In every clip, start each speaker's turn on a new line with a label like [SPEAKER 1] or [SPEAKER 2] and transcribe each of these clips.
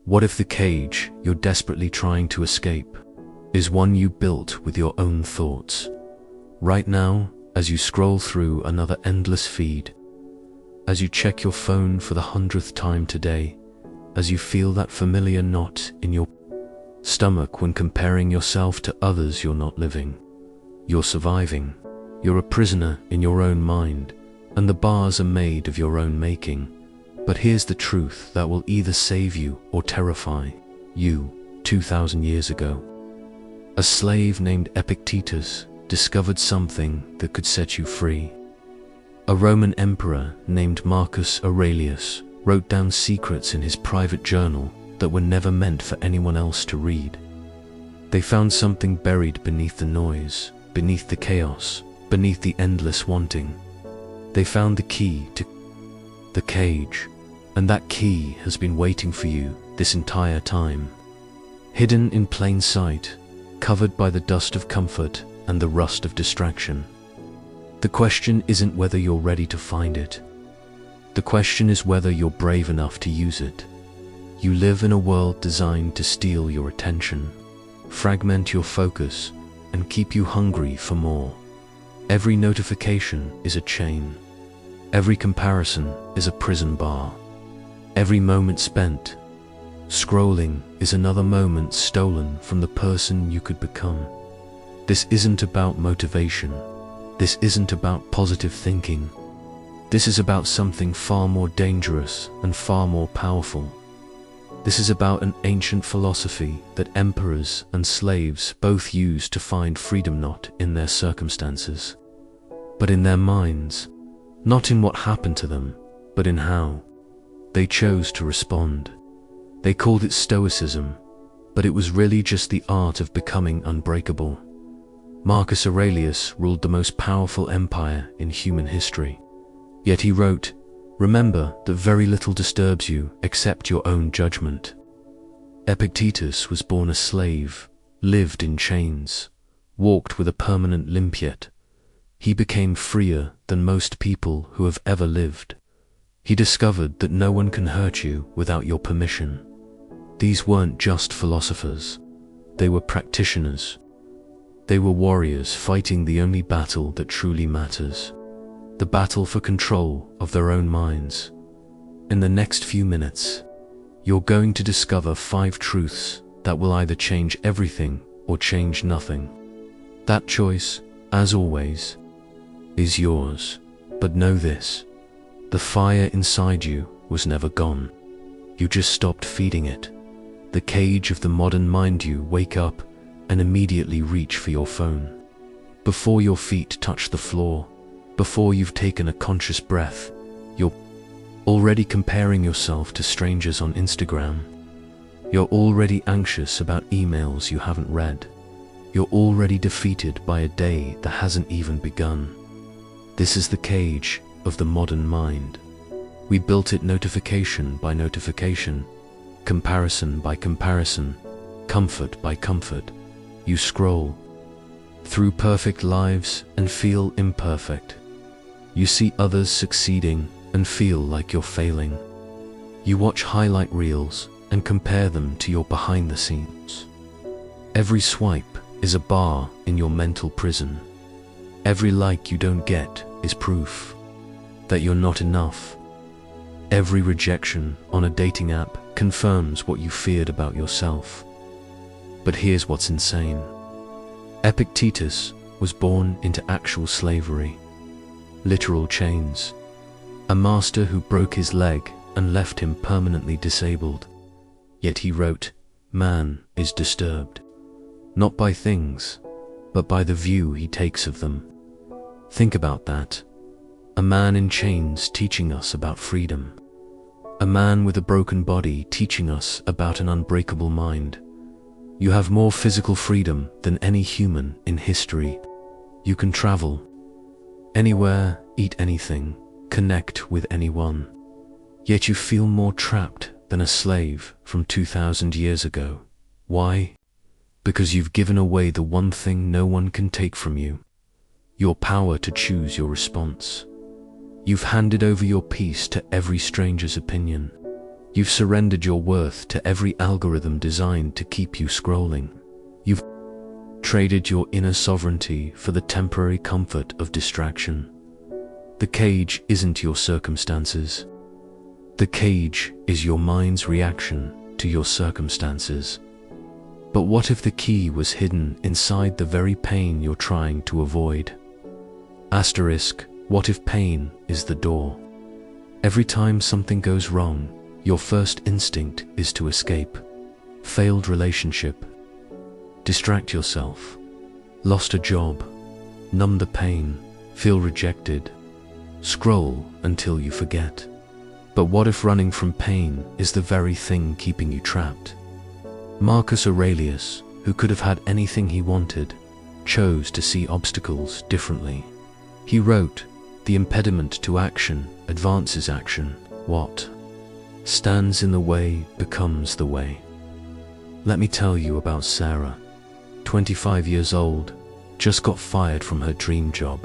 [SPEAKER 1] What if the cage you're desperately trying to escape is one you built with your own thoughts? Right now, as you scroll through another endless feed, as you check your phone for the 100th time today, as you feel that familiar knot in your stomach when comparing yourself to others, you're not living, you're surviving. You're a prisoner in your own mind, and the bars are made of your own making. But here's the truth that will either save you or terrify you. 2,000 years ago, a slave named Epictetus discovered something that could set you free. A Roman emperor named Marcus Aurelius wrote down secrets in his private journal that were never meant for anyone else to read. They found something buried beneath the noise, beneath the chaos, beneath the endless wanting. They found the key to the cage, and that key has been waiting for you this entire time. Hidden in plain sight, covered by the dust of comfort and the rust of distraction. The question isn't whether you're ready to find it. The question is whether you're brave enough to use it. You live in a world designed to steal your attention, fragment your focus, and keep you hungry for more. Every notification is a chain. Every comparison is a prison bar. Every moment spent scrolling is another moment stolen from the person you could become. This isn't about motivation. This isn't about positive thinking. This is about something far more dangerous and far more powerful. This is about an ancient philosophy that emperors and slaves both used to find freedom, not in their circumstances, but in their minds, not in what happened to them, but in how they chose to respond. They called it Stoicism, but it was really just the art of becoming unbreakable. Marcus Aurelius ruled the most powerful empire in human history. Yet he wrote, "Remember that very little disturbs you except your own judgment." Epictetus was born a slave, lived in chains, walked with a permanent limp, yet he became freer than most people who have ever lived. He discovered that no one can hurt you without your permission. These weren't just philosophers. They were practitioners. They were warriors fighting the only battle that truly matters, the battle for control of their own minds. In the next few minutes, you're going to discover 5 truths that will either change everything or change nothing. That choice, as always, is yours. But know this, the fire inside you was never gone. You just stopped feeding it. The cage of the modern mind. You wake up and immediately reach for your phone. Before your feet touch the floor, before you've taken a conscious breath, you're already comparing yourself to strangers on Instagram. You're already anxious about emails you haven't read. You're already defeated by a day that hasn't even begun. This is the cage of the modern mind. We built it notification by notification, comparison by comparison, comfort by comfort. You scroll through perfect lives and feel imperfect. You see others succeeding and feel like you're failing. You watch highlight reels and compare them to your behind the scenes. Every swipe is a bar in your mental prison. Every like you don't get is proof that you're not enough. Every rejection on a dating app confirms what you feared about yourself. But here's what's insane. Epictetus was born into actual slavery, literal chains, a master who broke his leg and left him permanently disabled. Yet he wrote, "Man is disturbed, not by things, but by the view he takes of them." Think about that. A man in chains teaching us about freedom. A man with a broken body teaching us about an unbreakable mind. You have more physical freedom than any human in history. You can travel anywhere, eat anything, connect with anyone. Yet you feel more trapped than a slave from 2,000 years ago. Why? Because you've given away the one thing no one can take from you, your power to choose your response. You've handed over your peace to every stranger's opinion. You've surrendered your worth to every algorithm designed to keep you scrolling. You've traded your inner sovereignty for the temporary comfort of distraction. The cage isn't your circumstances. The cage is your mind's reaction to your circumstances. But what if the key was hidden inside the very pain you're trying to avoid? Asterisk, what if pain is the door? Every time something goes wrong, your first instinct is to escape. Failed relationship. Distract yourself. Lost a job. Numb the pain. Feel rejected. Scroll until you forget. But what if running from pain is the very thing keeping you trapped? Marcus Aurelius, who could have had anything he wanted, chose to see obstacles differently. He wrote, "The impediment to action advances action. What stands in the way becomes the way." Let me tell you about Sarah, 25 years old, just got fired from her dream job.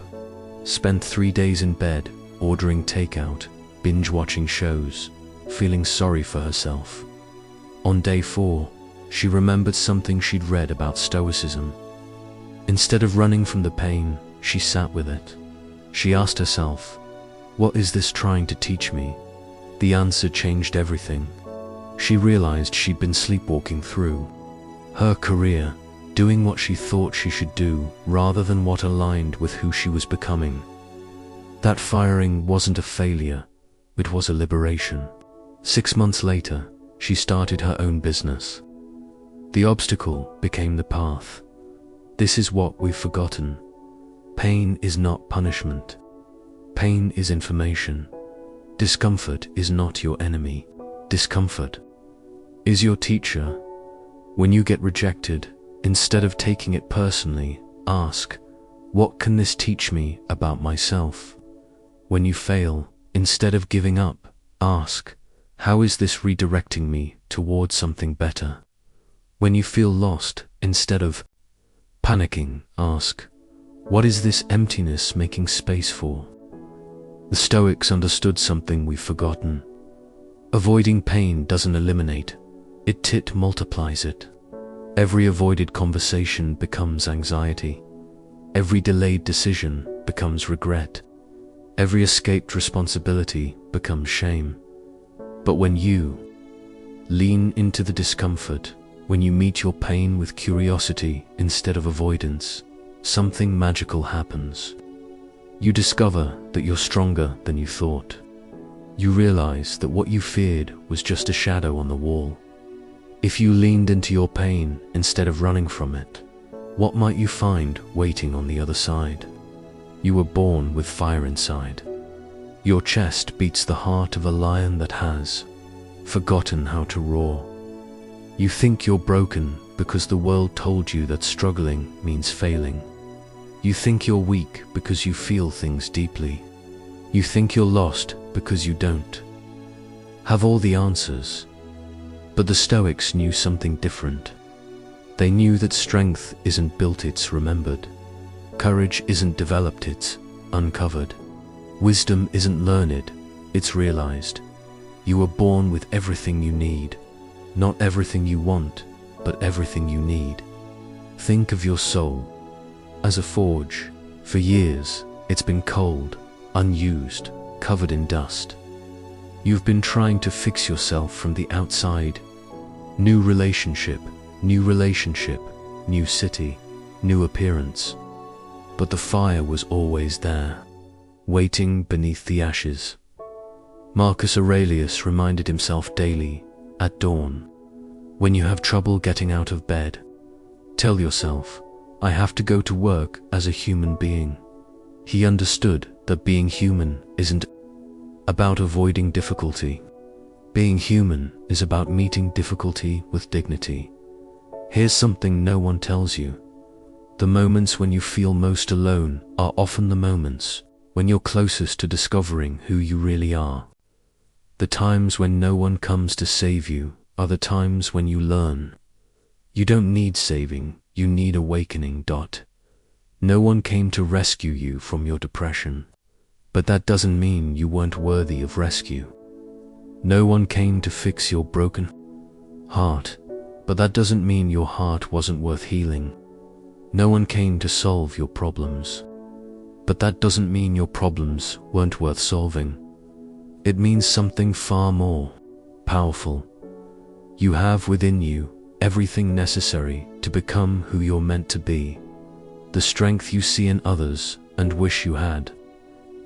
[SPEAKER 1] Spent 3 days in bed, ordering takeout, binge-watching shows, feeling sorry for herself. On day 4, she remembered something she'd read about Stoicism. Instead of running from the pain, she sat with it. She asked herself, "What is this trying to teach me?" The answer changed everything. She realized she'd been sleepwalking through her career, doing what she thought she should do rather than what aligned with who she was becoming. That firing wasn't a failure, it was a liberation. 6 months later, she started her own business. The obstacle became the path. This is what we've forgotten. Pain is not punishment. Pain is information. Discomfort is not your enemy. Discomfort is your teacher. When you get rejected, instead of taking it personally, ask, "What can this teach me about myself?" When you fail, instead of giving up, ask, "How is this redirecting me towards something better?" When you feel lost, instead of panicking, ask, "What is this emptiness making space for?" The Stoics understood something we've forgotten. Avoiding pain doesn't eliminate, it multiplies it. Every avoided conversation becomes anxiety. Every delayed decision becomes regret. Every escaped responsibility becomes shame. But when you lean into the discomfort, when you meet your pain with curiosity instead of avoidance, something magical happens. You discover that you're stronger than you thought. You realize that what you feared was just a shadow on the wall. If you leaned into your pain instead of running from it, what might you find waiting on the other side? You were born with fire inside. Your chest beats the heart of a lion that has forgotten how to roar. You think you're broken because the world told you that struggling means failing. You think you're weak because you feel things deeply. You think you're lost because you don't have all the answers. But the Stoics knew something different. They knew that strength isn't built, it's remembered. Courage isn't developed, it's uncovered. Wisdom isn't learned, it's realized. You were born with everything you need. Not everything you want, but everything you need. Think of your soul as a forge. For years, it's been cold, unused, covered in dust. You've been trying to fix yourself from the outside. New relationship, new city, new appearance. But the fire was always there, waiting beneath the ashes. Marcus Aurelius reminded himself daily, at dawn, when you have trouble getting out of bed, tell yourself, "I have to go to work as a human being." He understood that being human isn't about avoiding difficulty. Being human is about meeting difficulty with dignity. Here's something no one tells you. The moments when you feel most alone are often the moments when you're closest to discovering who you really are. The times when no one comes to save you are the times when you learn. You don't need saving, you need awakening. No one came to rescue you from your depression, but that doesn't mean you weren't worthy of rescue. No one came to fix your broken heart, but that doesn't mean your heart wasn't worth healing. No one came to solve your problems, but that doesn't mean your problems weren't worth solving. It means something far more powerful. You have within you everything necessary to become who you're meant to be. The strength you see in others and wish you had.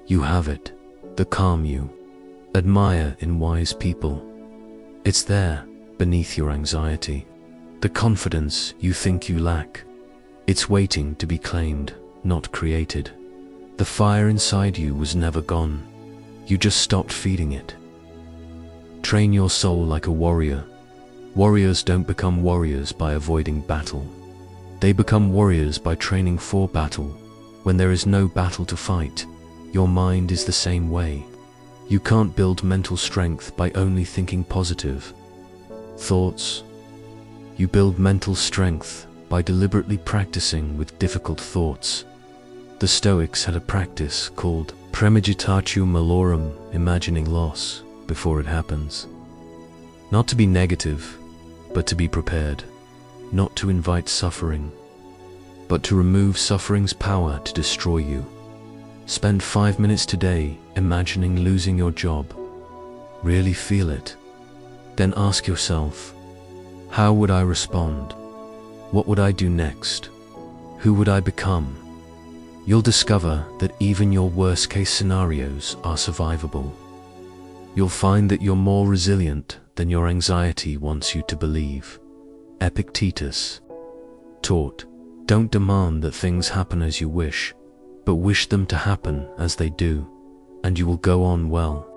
[SPEAKER 1] You have it. The calm you admire in wise people. It's there, beneath your anxiety. The confidence you think you lack. It's waiting to be claimed, not created. The fire inside you was never gone. You just stopped feeding it. Train your soul like a warrior. Warriors don't become warriors by avoiding battle. They become warriors by training for battle. When there is no battle to fight, your mind is the same way. You can't build mental strength by only thinking positive thoughts. You build mental strength by deliberately practicing with difficult thoughts. The Stoics had a practice called premeditatio malorum, imagining loss before it happens. Not to be negative, but to be prepared. Not to invite suffering, but to remove suffering's power to destroy you. Spend 5 minutes today imagining losing your job. Really feel it. Then ask yourself, how would I respond? What would I do next? Who would I become? You'll discover that even your worst-case scenarios are survivable. You'll find that you're more resilient than your anxiety wants you to believe. Epictetus taught, don't demand that things happen as you wish, but wish them to happen as they do, and you will go on well.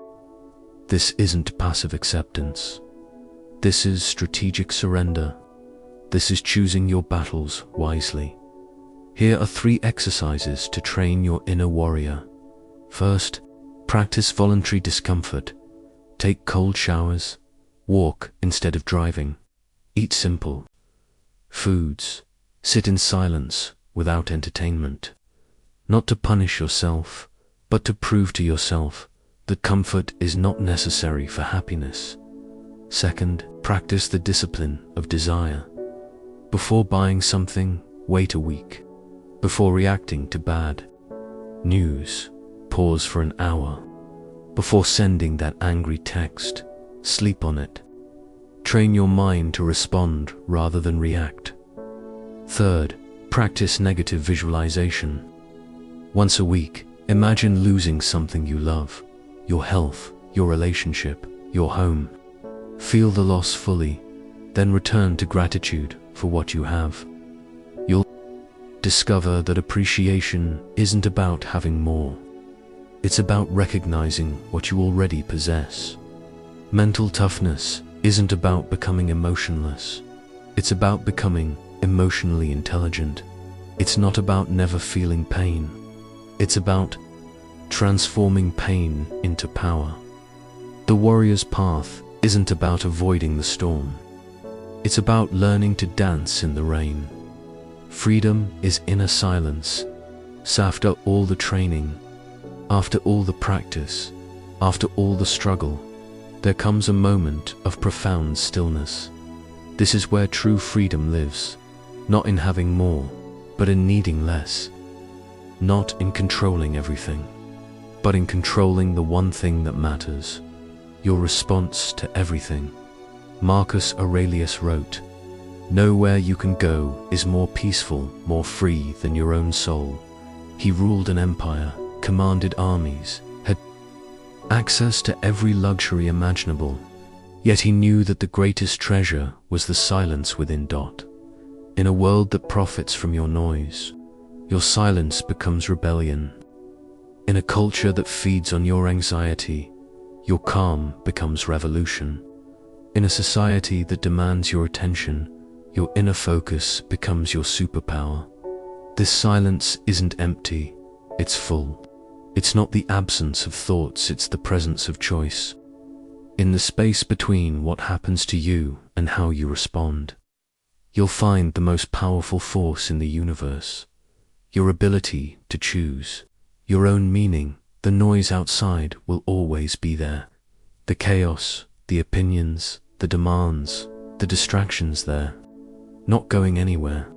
[SPEAKER 1] This isn't passive acceptance. This is strategic surrender. This is choosing your battles wisely. Here are 3 exercises to train your inner warrior. First, practice voluntary discomfort. Take cold showers. Walk instead of driving. Eat simple foods. Sit in silence without entertainment. Not to punish yourself, but to prove to yourself that comfort is not necessary for happiness. Second, practice the discipline of desire. Before buying something, wait a week. Before reacting to bad news, pause for an hour. Before sending that angry text, sleep on it. Train your mind to respond rather than react. Third, practice negative visualization. Once a week, imagine losing something you love, your health, your relationship, your home. Feel the loss fully, then return to gratitude for what you have. You'll discover that appreciation isn't about having more. It's about recognizing what you already possess. Mental toughness isn't about becoming emotionless. It's about becoming emotionally intelligent. It's not about never feeling pain. It's about transforming pain into power. The warrior's path isn't about avoiding the storm. It's about learning to dance in the rain. Freedom is inner silence. So after all the training, after all the practice, after all the struggle, there comes a moment of profound stillness. This is where true freedom lives, not in having more, but in needing less. Not in controlling everything, but in controlling the one thing that matters, your response to everything. Marcus Aurelius wrote, "Nowhere you can go is more peaceful, more free than your own soul." He ruled an empire, commanded armies, had access to every luxury imaginable, yet he knew that the greatest treasure was the silence within. In a world that profits from your noise, your silence becomes rebellion. In a culture that feeds on your anxiety, your calm becomes revolution. In a society that demands your attention, your inner focus becomes your superpower. This silence isn't empty, it's full. It's not the absence of thoughts, it's the presence of choice. In the space between what happens to you and how you respond, you'll find the most powerful force in the universe. Your ability to choose your own meaning. The noise outside will always be there. The chaos, the opinions, the demands, the distractions there, not going anywhere.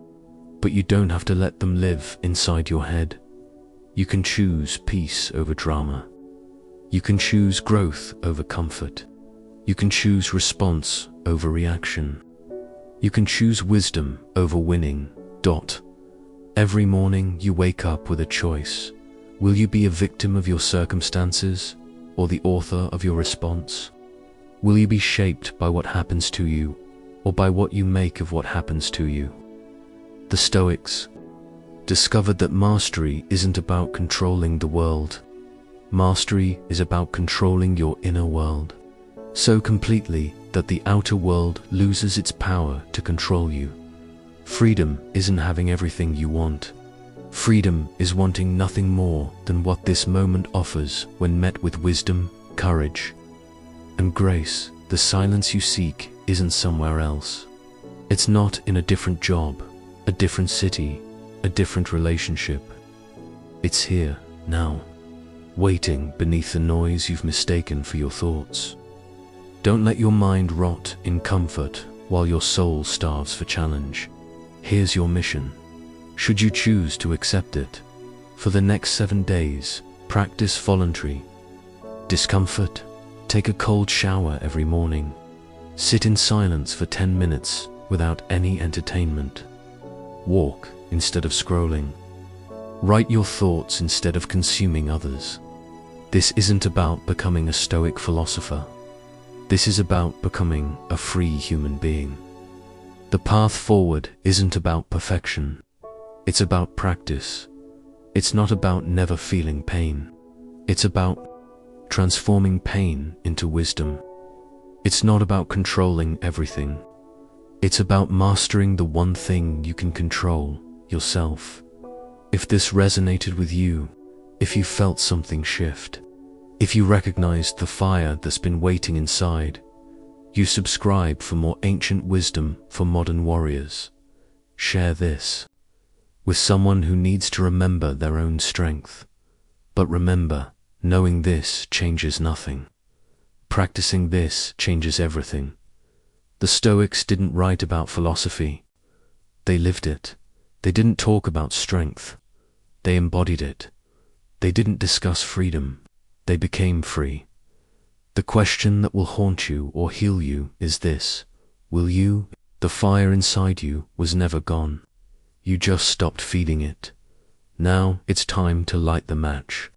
[SPEAKER 1] But you don't have to let them live inside your head. You can choose peace over drama. You can choose growth over comfort. You can choose response over reaction. You can choose wisdom over winning. Every morning you wake up with a choice. Will you be a victim of your circumstances or the author of your response? Will you be shaped by what happens to you or by what you make of what happens to you? The Stoics discovered that mastery isn't about controlling the world. Mastery is about controlling your inner world so completely that the outer world loses its power to control you. Freedom isn't having everything you want. Freedom is wanting nothing more than what this moment offers when met with wisdom, courage, and grace. The silence you seek isn't somewhere else. It's not in a different job, a different city, a different relationship. It's here, now, waiting beneath the noise you've mistaken for your thoughts. Don't let your mind rot in comfort while your soul starves for challenge. Here's your mission, should you choose to accept it. For the next 7 days, practice voluntary discomfort. Take a cold shower every morning. Sit in silence for 10 minutes without any entertainment. Walk instead of scrolling. Write your thoughts instead of consuming others. This isn't about becoming a Stoic philosopher. This is about becoming a free human being. The path forward isn't about perfection. It's about practice. It's not about never feeling pain. It's about transforming pain into wisdom. It's not about controlling everything. It's about mastering the one thing you can control, yourself. If this resonated with you, if you felt something shift, if you recognized the fire that's been waiting inside, you subscribe for more ancient wisdom for modern warriors. Share this with someone who needs to remember their own strength. But remember, knowing this changes nothing. Practicing this changes everything. The Stoics didn't write about philosophy. They lived it. They didn't talk about strength. They embodied it. They didn't discuss freedom. They became free. The question that will haunt you or heal you is this: will you? The fire inside you was never gone. You just stopped feeding it. Now it's time to light the match.